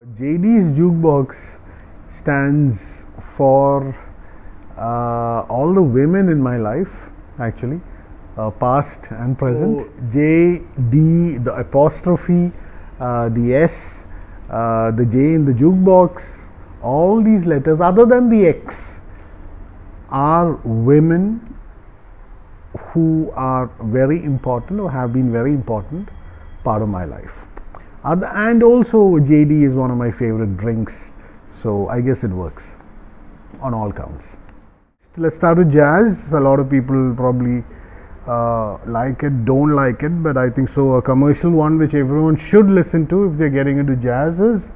JD's Jukebox stands for all the women in my life, actually, past and present. So, JD, the apostrophe, the S, the J in the jukebox, all these letters, other than the X, are women who are very important or have been very important part of my life. And also JD is one of my favorite drinks, so I guess it works on all counts. Let's start with jazz. A lot of people probably like it, don't like it, but I think so. A commercial one which everyone should listen to if they're getting into jazz is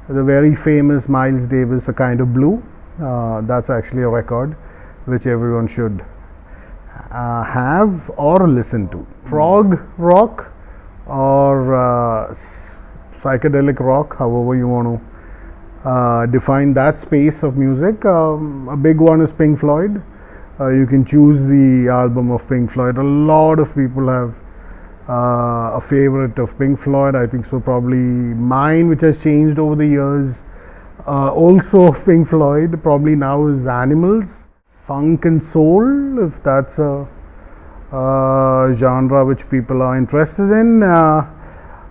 the very famous Miles Davis, A Kind of Blue. That's actually a record which everyone should have or listen to. Prog rock or psychedelic rock, however you want to define that space of music. A big one is Pink Floyd. You can choose the album of Pink Floyd. A lot of people have a favorite of Pink Floyd. I think so, probably mine, which has changed over the years, also of Pink Floyd, probably now is Animals. Funk and soul, if that's a genre which people are interested in.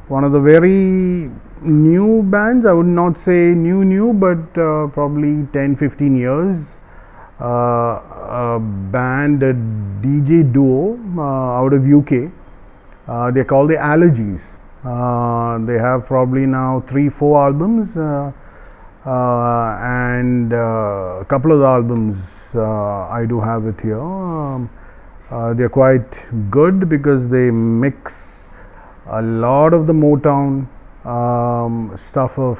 One of the very new bands, I would not say new, but probably 10-15 years. A band, a DJ duo out of UK. They're called the Allergies. They have probably now 3-4 albums, and a couple of the albums I do have it here. They're quite good because they mix a lot of the Motown stuff of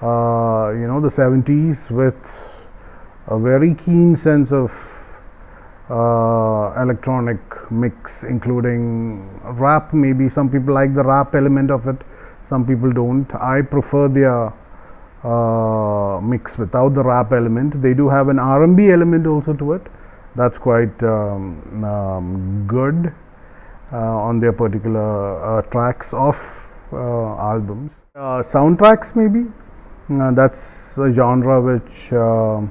the 70s with a very keen sense of electronic mix, including rap. Maybe some people like the rap element of it, some people don't. I prefer their mix without the rap element. They do have an R&B element also to it. That's quite good on their particular tracks of albums. Soundtracks, maybe. That's a genre which a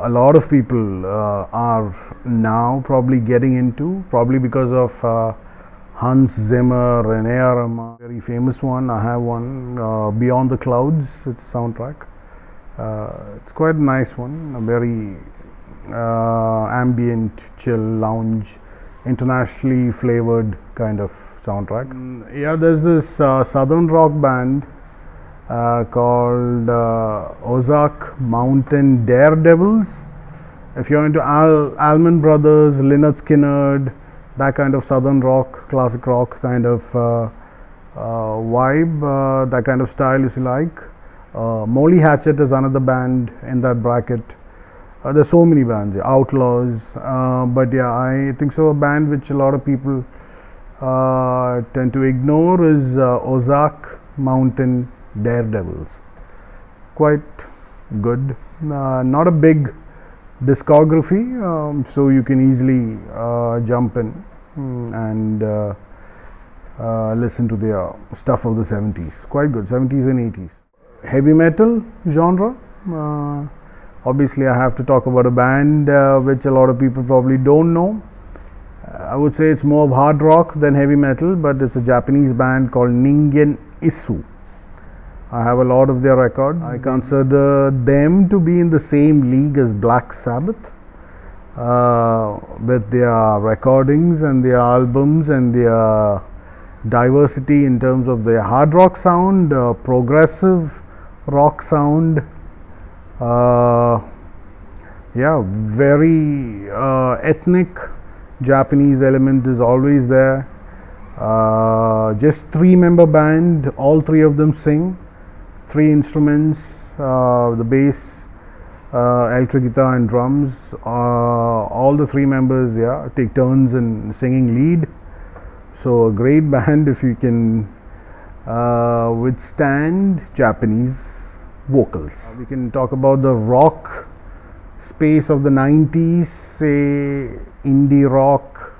lot of people are now probably getting into, probably because of Hans Zimmer and A.R. Rahman. Very famous one. I have one, Beyond the Clouds. It's a soundtrack. It's quite a nice one. A very ambient, chill, lounge, internationally flavored kind of soundtrack. Yeah, there's this southern rock band called Ozark Mountain Daredevils. If you're into Allman Brothers, Lynyrd Skynyrd, that kind of southern rock, classic rock kind of vibe, that kind of style if you like. Molly Hatchet is another band in that bracket. There's so many bands, Outlaws, but yeah, I think so. A band which a lot of people tend to ignore is Ozark Mountain Daredevils. Quite good. Not a big discography, so you can easily jump in and listen to their stuff of the 70s. Quite good, 70s and 80s. Heavy metal genre. Obviously, I have to talk about a band which a lot of people probably don't know. I would say it's more of hard rock than heavy metal, but it's a Japanese band called Ningen Isu. I have a lot of their records. I consider them to be in the same league as Black Sabbath with their recordings and their albums and their diversity in terms of their hard rock sound, progressive rock sound. Yeah, very ethnic Japanese element is always there. Just 3-member band, all 3 of them sing. 3 instruments, the bass, electric guitar and drums. All the 3 members, yeah, take turns in singing lead. So a great band if you can withstand Japanese vocals. We can talk about the rock space of the 90s, say indie rock,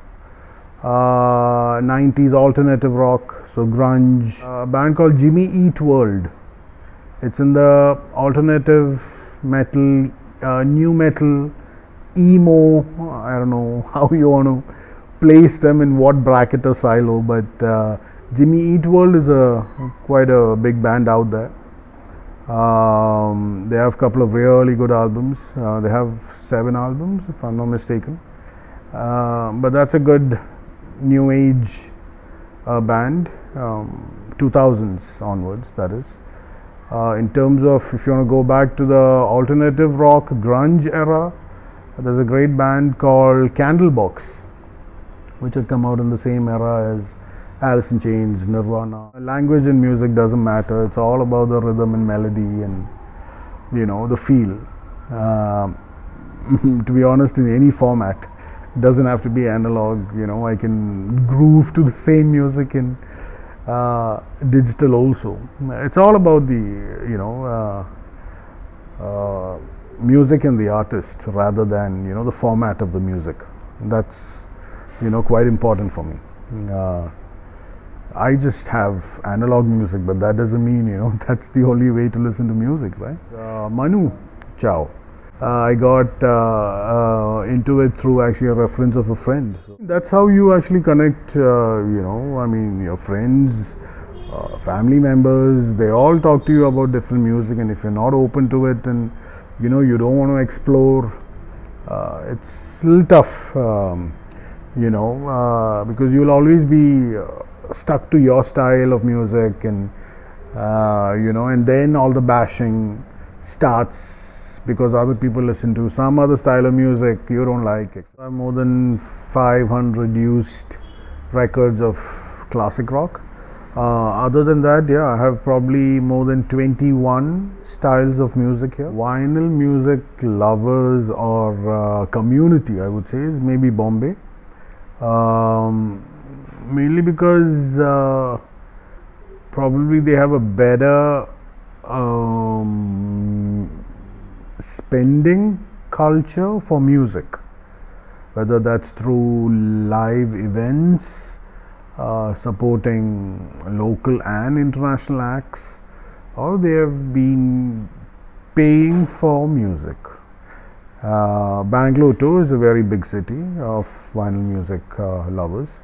90s alternative rock, so grunge. A band called Jimmy Eat World. It's in the alternative metal, new metal, emo. I don't know how you want to place them in what bracket or silo, but Jimmy Eat World is quite a big band out there. They have a couple of really good albums. They have 7 albums, if I'm not mistaken. But that's a good new age band, 2000s onwards, that is. In terms of, if you want to go back to the alternative rock grunge era, there's a great band called Candlebox, which had come out in the same era as Alice in Chains, Nirvana. Language and music doesn't matter. It's all about the rhythm and melody and, you know, the feel. To be honest, in any format, it doesn't have to be analog. You know, I can groove to the same music in digital also. It's all about the, you know, music and the artist rather than, you know, the format of the music. That's, you know, quite important for me. I just have analog music, but that doesn't mean, you know, that's the only way to listen to music, right? Manu Chao. I got into it through actually a reference of a friend. So that's how you actually connect, you know, I mean, your friends, family members, they all talk to you about different music, and if you're not open to it and, you know, you don't want to explore, it's a little tough, you know, because you'll always be stuck to your style of music, and you know, and then all the bashing starts because other people listen to some other style of music you don't like. I have more than 500 used records of classic rock. Other than that, yeah, I have probably more than 21 styles of music here. Vinyl music lovers or community, I would say, is maybe Bombay. Mainly because probably they have a better spending culture for music, whether that's through live events, supporting local and international acts, or they have been paying for music. Bangalore too is a very big city of vinyl music lovers.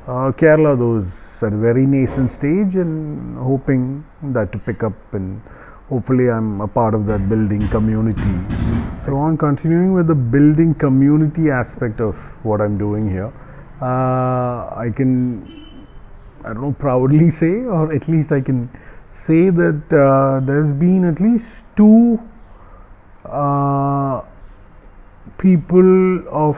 Kerala, those at a very nascent stage, and hoping that to pick up, and hopefully I'm a part of that building community. So on continuing with the building community aspect of what I'm doing here, I can, I don't know, proudly say, or at least I can say that there's been at least 2 people of,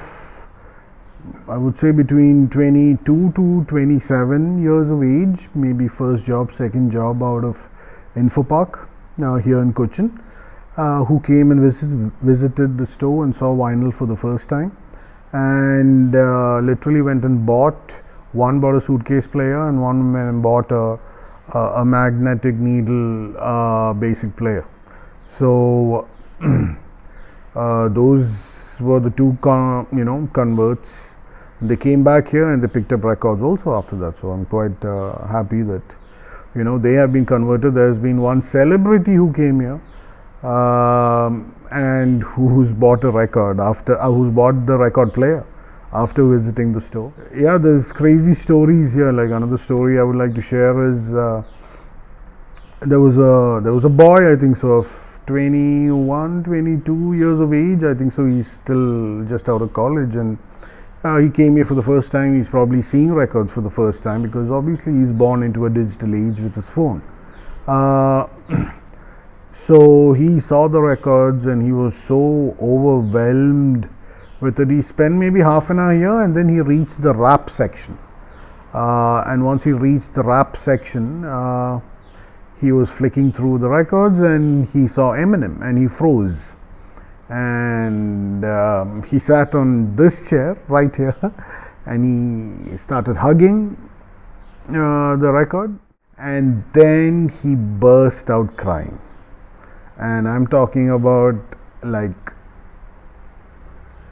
I would say, between 22 to 27 years of age, maybe first job, second job out of Infopark here in Cochin, who came and visited the store and saw vinyl for the first time, and literally went and bought, one bought a suitcase player and one went and bought a magnetic needle basic player. So those were the 2 you know, converts. They came back here and they picked up records also after that. So I'm quite happy that, you know, they have been converted. There's been one celebrity who came here and who's bought a record after, who's bought the record player after visiting the store. Yeah, there's crazy stories here. Like another story I would like to share is there was a boy, I think so, of 21, 22 years of age. I think so. He's still just out of college, and he came here for the first time. He's probably seeing records for the first time because obviously he's born into a digital age with his phone. So he saw the records and he was so overwhelmed with it. He spent maybe half an hour here, and then he reached the rap section. And once he reached the rap section, he was flicking through the records and he saw Eminem and he froze. And he sat on this chair right here and he started hugging the record, and then he burst out crying. And I'm talking about like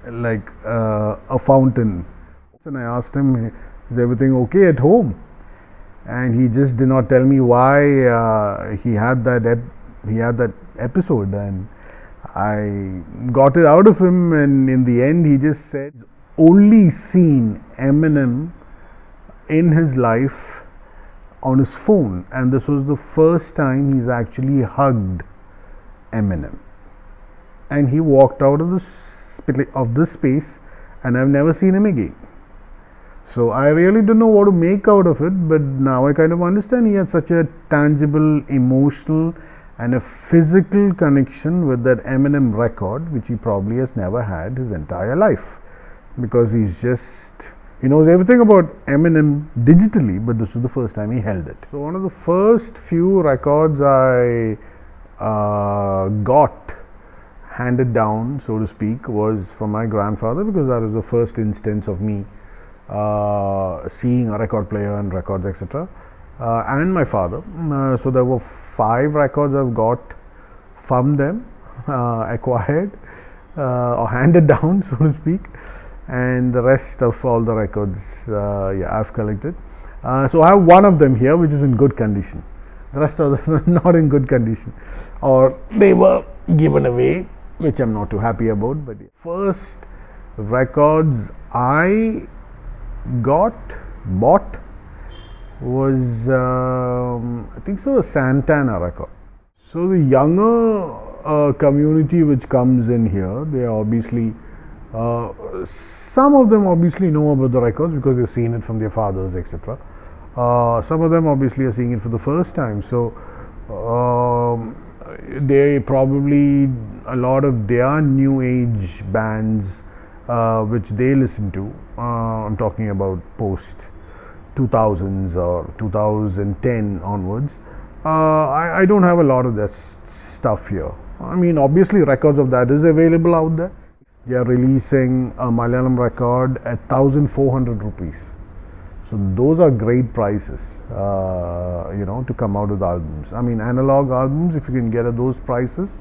a fountain. And I asked him, is everything okay at home? And he just did not tell me why he had that he had that episode, and I got it out of him, and in the end he just said only seen Eminem in his life on his phone, and this was the first time he's actually hugged Eminem, and he walked out of this space, and I've never seen him again. So I really don't know what to make out of it, but now I kind of understand he had such a tangible, emotional and a physical connection with that Eminem record, which he probably has never had his entire life, because he knows everything about Eminem digitally, but this was the first time he held it. So one of the first few records I got handed down, so to speak, was from my grandfather, because that was the first instance of me seeing a record player and records, etc. And my father. So there were 5 records I've got from them, acquired or handed down, so to speak, and the rest of all the records, I've collected. So I have one of them here, which is in good condition. The rest of them are not in good condition, or they were given away, which I'm not too happy about. But first records I bought was I think so, a Santana record. So the younger community which comes in here, they obviously some of them obviously know about the records because they've seen it from their fathers, etc. Some of them obviously are seeing it for the first time. So they probably, a lot of their new age bands which they listen to, I'm talking about post 2000s or 2010 onwards, I don't have a lot of that stuff here. I mean, obviously records of that is available out there. They are releasing a Malayalam record at 1,400 rupees. So those are great prices, to come out with albums. I mean, analog albums, if you can get at those prices,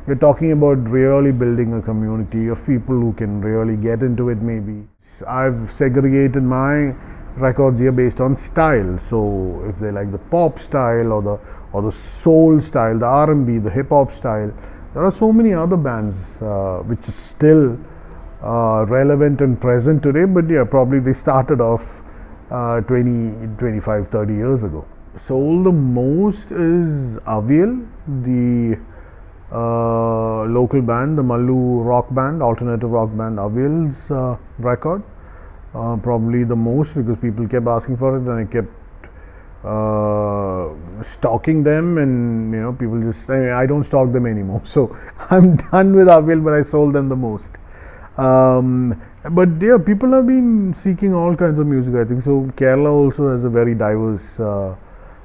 you're talking about really building a community of people who can really get into it. Maybe I've segregated my records here based on style. So if they like the pop style or the soul style, the R&B, the hip hop style, there are so many other bands which are still relevant and present today. But yeah, probably they started off 20, 25, 30 years ago. Sold the most is Avial, the local band, the Mallu rock band, alternative rock band, Avial's record. Probably the most, because people kept asking for it, and I kept stocking them, and people just, I don't stock them anymore. So I'm done with Avial, but I sold them the most. But yeah, people have been seeking all kinds of music, I think. So Kerala also has a very diverse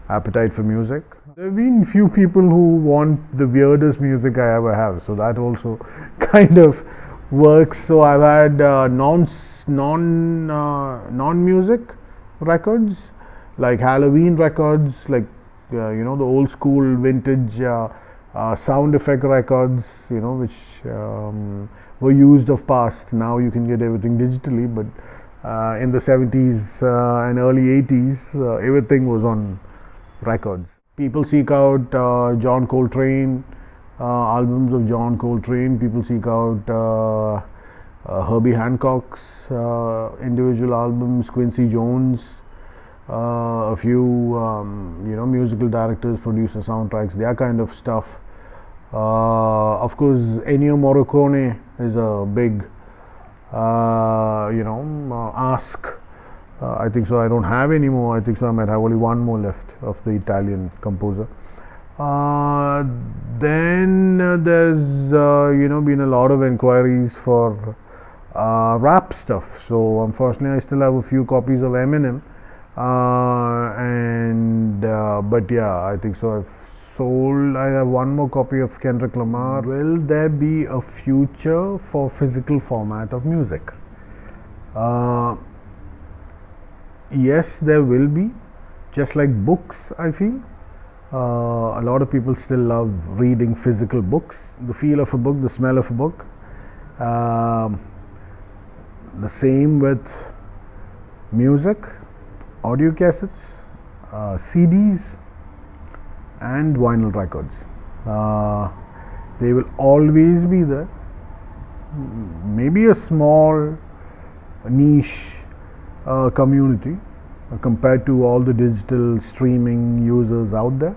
appetite for music. There have been few people who want the weirdest music I ever have, so that also kind of works. So I've had non-music records, like Halloween records, like the old school vintage sound effect records, which were used of past. Now you can get everything digitally, but in the 70s and early 80s, everything was on records. People seek out John Coltrane, albums of John Coltrane. People seek out Herbie Hancock's individual albums, Quincy Jones, a few musical directors, producers, soundtracks, their kind of stuff. Of course, Ennio Morricone is a big ask. I think so. I don't have any more. I think so. I might have only one more left of the Italian composer. Then there's been a lot of inquiries for rap stuff. So unfortunately, I still have a few copies of Eminem, but yeah, I think so. I have one more copy of Kendrick Lamar. Will there be a future for physical format of music? Yes, there will be. Just like books, I feel. A lot of people still love reading physical books. The feel of a book, the smell of a book. The same with music, audio cassettes, CDs, and vinyl records. They will always be there. Maybe a small niche community compared to all the digital streaming users out there.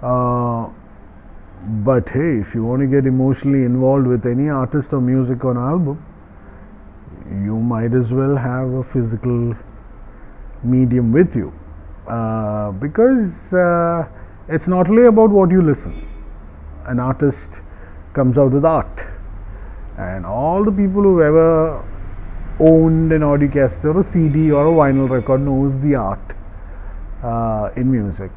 But hey, if you want to get emotionally involved with any artist or music on album, you might as well have a physical medium with you, because it's not only about what you listen. An artist comes out with art, and all the people who've ever owned an audio cassette or a CD or a vinyl record knows the art in music,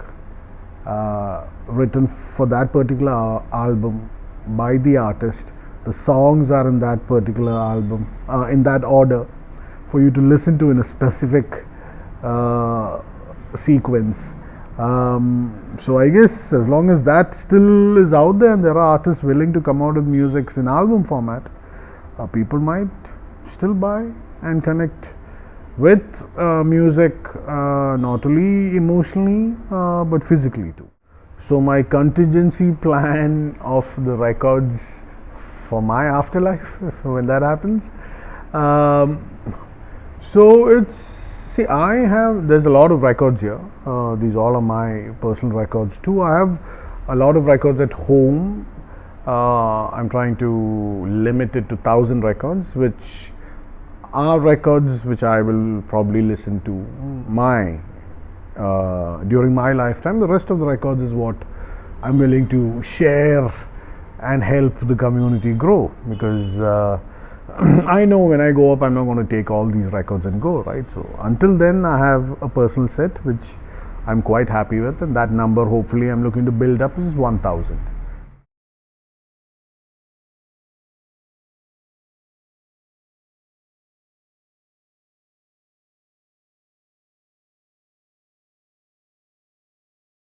written for that particular album by the artist. The songs are in that particular album, in that order, for you to listen to in a specific sequence. So I guess as long as that still is out there and there are artists willing to come out with music in album format, people might still buy and connect with music, not only emotionally but physically too. So my contingency plan of the records for my afterlife, when that happens, so it's, see, there's a lot of records here. These all are my personal records too. I have a lot of records at home. I'm trying to limit it to 1,000 records, which are records which I will probably listen to during my lifetime. The rest of the records is what I'm willing to share and help the community grow, because I know when I go up, I'm not going to take all these records and go, right? So until then, I have a personal set which I'm quite happy with, and that number hopefully I'm looking to build up is 1,000.